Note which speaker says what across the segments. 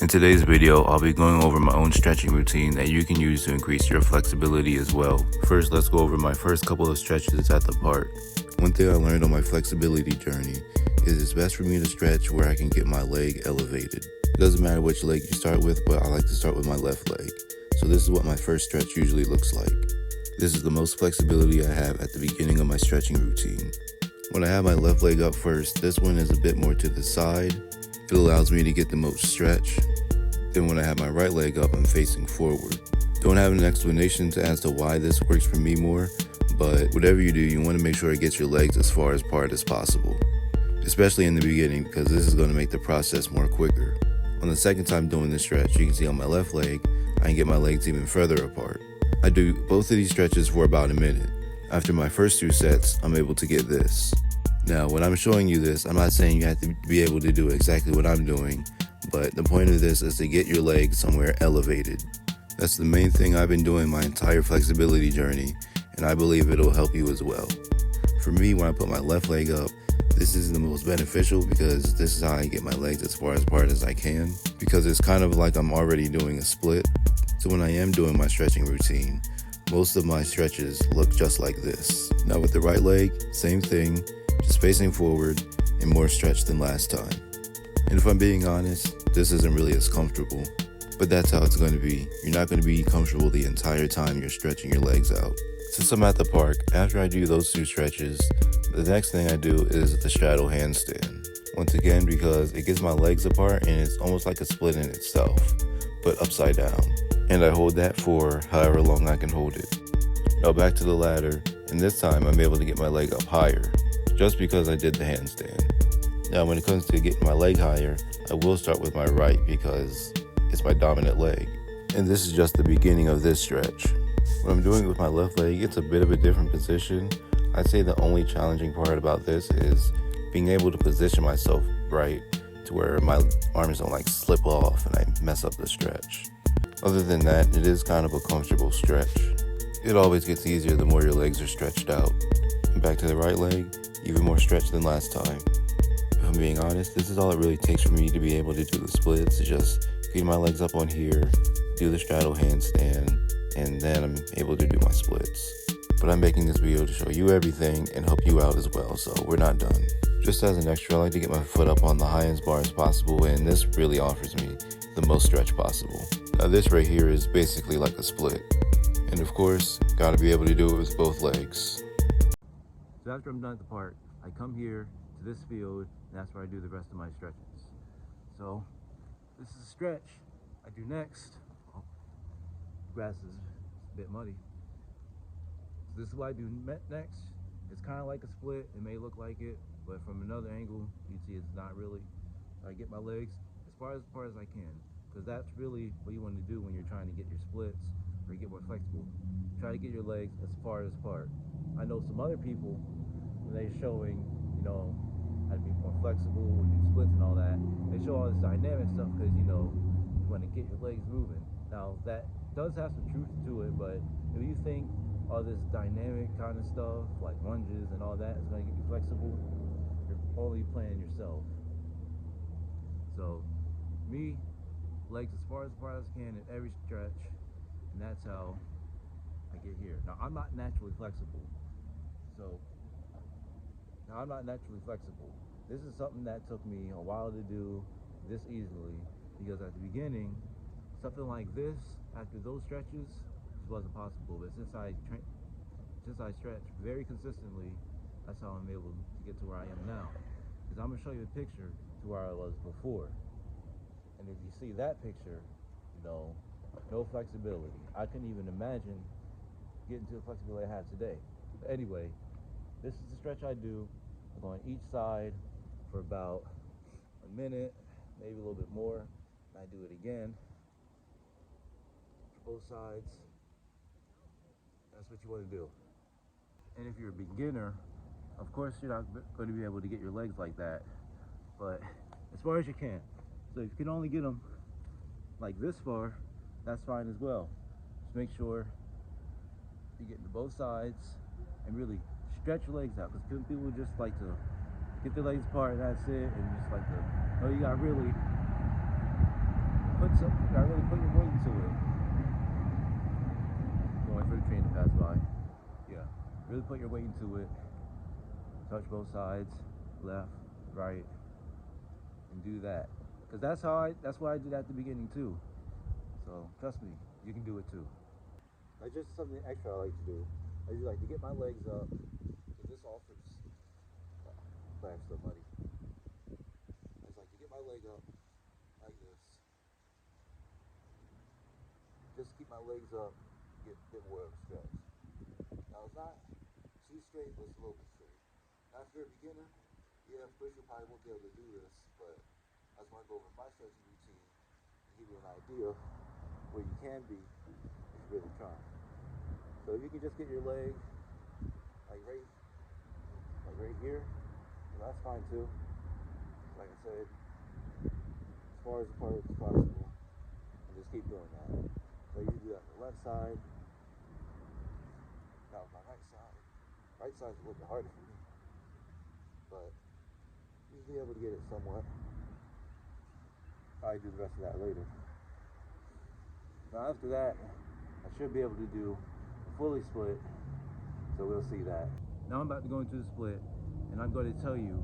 Speaker 1: In today's video, I'll be going over my own stretching routine that you can use to increase your flexibility as well. First, let's go over my first couple of stretches at the park. One thing I learned on my flexibility journey is it's best for me to stretch where I can get my leg elevated. It doesn't matter which leg you start with, but I like to start with my left leg. So this is what my first stretch usually looks like. This is the most flexibility I have at the beginning of my stretching routine. When I have my left leg up first, this one is a bit more to the side. It allows me to get the most stretch. Then when I have my right leg up, I'm facing forward. Don't have an explanation as to why this works for me more, but whatever you do, you want to make sure it gets your legs as far apart as possible, especially in the beginning, because this is going to make the process more quicker. On the second time doing this stretch, you can see on my left leg, I can get my legs even further apart. I do both of these stretches for about a minute. After my first 2 sets, I'm able to get this. Now, when I'm showing you this, I'm not saying you have to be able to do exactly what I'm doing, but the point of this is to get your legs somewhere elevated. That's the main thing I've been doing my entire flexibility journey, and I believe it'll help you as well. For me, when I put my left leg up, this is the most beneficial because this is how I get my legs as far apart as I can, because it's kind of like I'm already doing a split. So when I am doing my stretching routine, most of my stretches look just like this. Now with the right leg, same thing, just facing forward and more stretch than last time. And if I'm being honest, this isn't really as comfortable, but that's how it's going to be. You're not going to be comfortable the entire time you're stretching your legs out. Since I'm at the park, after I do those 2 stretches, the next thing I do is the straddle handstand. Once again, because it gets my legs apart and it's almost like a split in itself, but upside down. And I hold that for however long I can hold it. Now back to the ladder, and this time I'm able to get my leg up higher, just because I did the handstand. Now when it comes to getting my leg higher, I will start with my right because it's my dominant leg. And this is just the beginning of this stretch. When I'm doing it with my left leg, it's a bit of a different position. I'd say the only challenging part about this is being able to position myself right to where my arms don't slip off and I mess up the stretch. Other than that, it is kind of a comfortable stretch. It always gets easier the more your legs are stretched out. And back to the right leg, even more stretch than last time. If I'm being honest, this is all it really takes for me to be able to do the splits. Is just get my legs up on here, do the straddle handstand, and then I'm able to do my splits. But I'm making this video to show you everything and help you out as well, so we're not done. Just as an extra, I like to get my foot up on the highest bar as possible, and this really offers me the most stretch possible. Now this right here is basically like a split. And of course, gotta be able to do it with both legs. So after I'm done at the park, I come here to this field, and that's where I do the rest of my stretches. So this is a stretch I do next. Oh, grass is a bit muddy. So this is what I do next. It's kind of like a split. It may look like it, but from another angle, you see it's not really. I get my legs as far as I can, because that's really what you want to do when you're trying to get your splits or get more flexible. Try to get your legs as far apart. I know some other people, when they're showing, how to be more flexible and do splits and all that, they show all this dynamic stuff because, you want to get your legs moving. Now, that does have some truth to it, but if you think all this dynamic kind of stuff, like lunges and all that, is going to get you flexible, you're only playing yourself. So, me, legs as far apart as I can in every stretch, and that's how I get here. Now, I'm not naturally flexible, This is something that took me a while to do this easily, because at the beginning, something like this, after those stretches, just wasn't possible. But since I stretch very consistently, that's how I'm able to get to where I am now. Because I'm going to show you a picture to where I was before. And if you see that picture, no flexibility. I couldn't even imagine getting to the flexibility I have today. But anyway, this is the stretch I do. I go on each side for about a minute, maybe a little bit more. And I do it again for both sides. That's what you want to do. And if you're a beginner, of course you're not going to be able to get your legs like that, but as far as you can. So if you can only get them like this far, that's fine as well. Just make sure you get to both sides and really stretch your legs out, because people just like to get their legs apart and that's it, and just like to, no, you got really gotta really put your weight into it. Don't wait for the train to pass by. Yeah, really put your weight into it. Touch both sides, left, right, and do that. Cause that's what I did at the beginning too. So trust me, you can do it too. Like just something extra I like to do. I just like to get my legs up. Cause this offers. But I'm still muddy. I just like to get my leg up like this. Just keep my legs up, get a bit more of a stretch. Now it's not too straight, but it's a little bit straight. Now if you're a beginner, yeah, of course you probably won't be able to do this, but I just want to go over my stretching routine and give you an idea where you can be if you really try. So you can just get your leg like right here, and that's fine too. Like I said, as far as apart as possible, and just keep doing that. So you do that on the left side. Now my right side's a little bit harder for me, but usually able to get it somewhat. I'll do the rest of that later. Now after that, I should be able to do a fully split, so we'll see that. Now I'm about to go into the split, and I'm going to tell you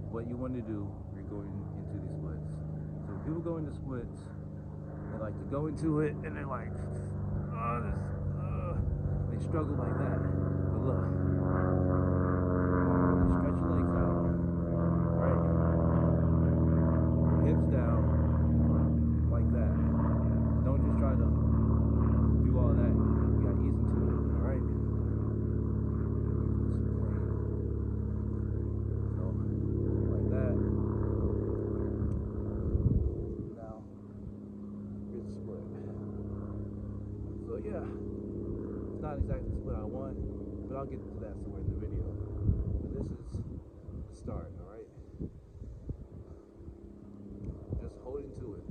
Speaker 1: what you want to do when you're going into these splits. So when people go into splits, they like to go into it, and they're like, they struggle like that. But look, stretch your legs out, right? Hips down, like that. Don't just try to do all that. You gotta ease into it, all right? So, like that. Now, here's the split. So yeah, it's not exactly the split I want, but I'll get to that somewhere in the video. But this is the start, all right? Just hold into it,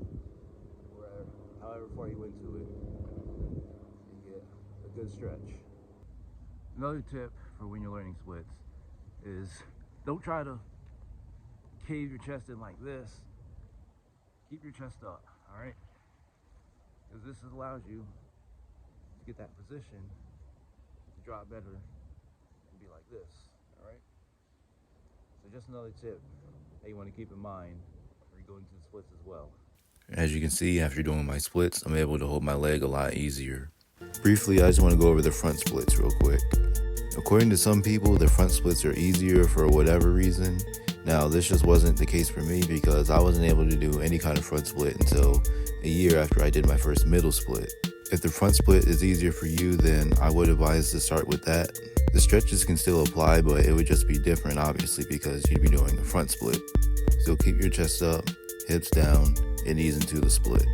Speaker 1: however far you into it, and get a good stretch. Another tip for when you're learning splits is don't try to cave your chest in like this. Keep your chest up, all right? Because this allows you to get that position to drop better and be like this, all right? So just another tip that you want to keep in mind when you go into the splits as well. As you can see, after doing my splits, I'm able to hold my leg a lot easier. Briefly, I just want to go over the front splits real quick. According to some people, the front splits are easier for whatever reason. Now, this just wasn't the case for me because I wasn't able to do any kind of front split until a year after I did my first middle split. If the front split is easier for you, then I would advise to start with that. The stretches can still apply, but it would just be different, obviously, because you'd be doing a front split. So keep your chest up, hips down, and ease into the split.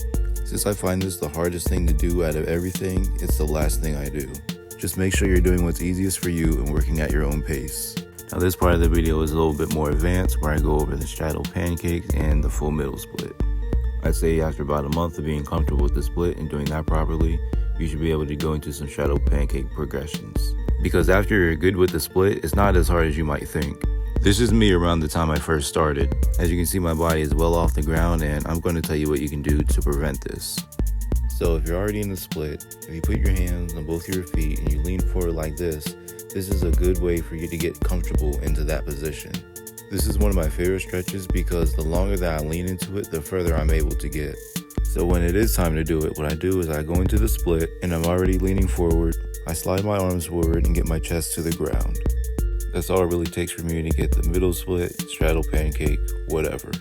Speaker 1: Since I find this the hardest thing to do out of everything, it's the last thing I do. Just make sure you're doing what's easiest for you and working at your own pace. Now this part of the video is a little bit more advanced, where I go over the straddle pancakes and the full middle split. I'd say after about a month of being comfortable with the split and doing that properly, you should be able to go into some straddle pancake progressions. Because after you're good with the split, it's not as hard as you might think. This is me around the time I first started. As you can see, my body is well off the ground, and I'm going to tell you what you can do to prevent this. So if you're already in the split, if you put your hands on both your feet and you lean forward like this is a good way for you to get comfortable into that position. This is one of my favorite stretches because the longer that I lean into it, the further I'm able to get. So when it is time to do it, what I do is I go into the split and I'm already leaning forward. I slide my arms forward and get my chest to the ground. That's all it really takes for me to get the middle split, straddle pancake, whatever.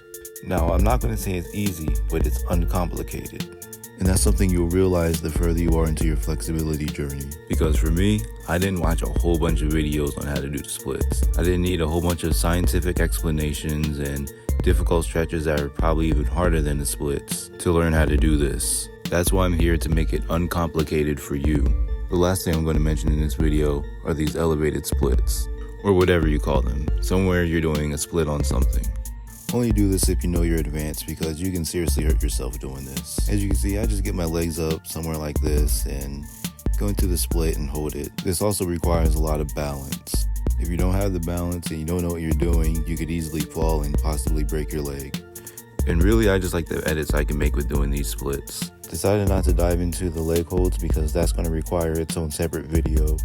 Speaker 1: Now, I'm not going to say it's easy, but it's uncomplicated. And that's something you'll realize the further you are into your flexibility journey. Because for me, I didn't watch a whole bunch of videos on how to do the splits. I didn't need a whole bunch of scientific explanations and difficult stretches that are probably even harder than the splits to learn how to do this. That's why I'm here to make it uncomplicated for you. The last thing I'm going to mention in this video are these elevated splits, or whatever you call them. Somewhere you're doing a split on something. Only do this if you know you're advanced, because you can seriously hurt yourself doing this. As you can see, I just get my legs up somewhere like this and go into the split and hold it. This also requires a lot of balance. If you don't have the balance and you don't know what you're doing, you could easily fall and possibly break your leg. And really, I just like the edits I can make with doing these splits. Decided not to dive into the leg holds because that's going to require its own separate video.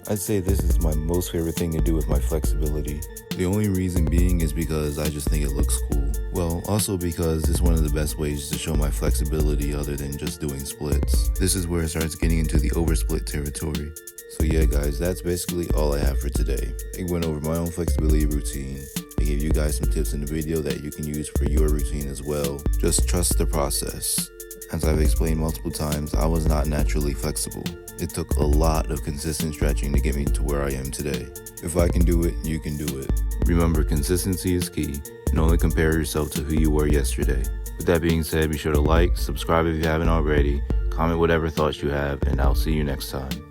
Speaker 1: I'd say this is my most favorite thing to do with my flexibility. The only reason being is because I just think it looks cool. Well, also because it's one of the best ways to show my flexibility other than just doing splits. This is where it starts getting into the oversplit territory. So yeah guys, that's basically all I have for today. I went over my own flexibility routine. I gave you guys some tips in the video that you can use for your routine as well. Just trust the process. As I've explained multiple times, I was not naturally flexible. It took a lot of consistent stretching to get me to where I am today. If I can do it, you can do it. Remember, consistency is key, and only compare yourself to who you were yesterday. With that being said, be sure to like, subscribe if you haven't already, comment whatever thoughts you have, and I'll see you next time.